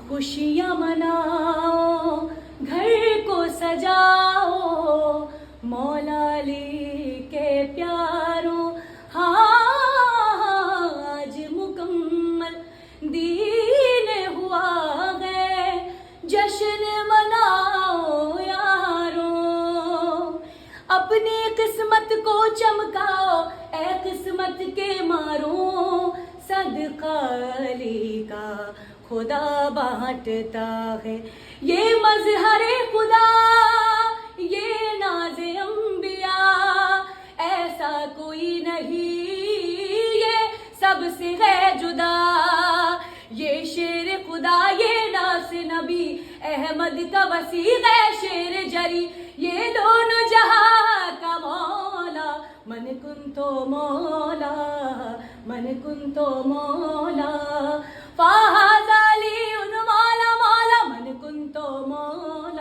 खुशियाँ मनाओ, घर को सजाओ, मौला अली के प्यारों। हाँ आज मुकम्मल दीन हुआ है, जश्न मनाओ यारों। अपनी किस्मत को चमकाओ ए किस्मत के मारो, सदका अली का खुदा बांटता है। ये मजहरे खुदा, ये नाज़े अंबिया, ऐसा कोई नहीं ये सबसे है जुदा। ये शेर खुदा, ये नास नबी, अहमद का वसीक़ है शेर जरी। ये दोनों जहां का मौला, मन कुन तो मौला, मन कुन तो मौला। फाज़ अली उन मौला मौला, मन कुन तो मौला।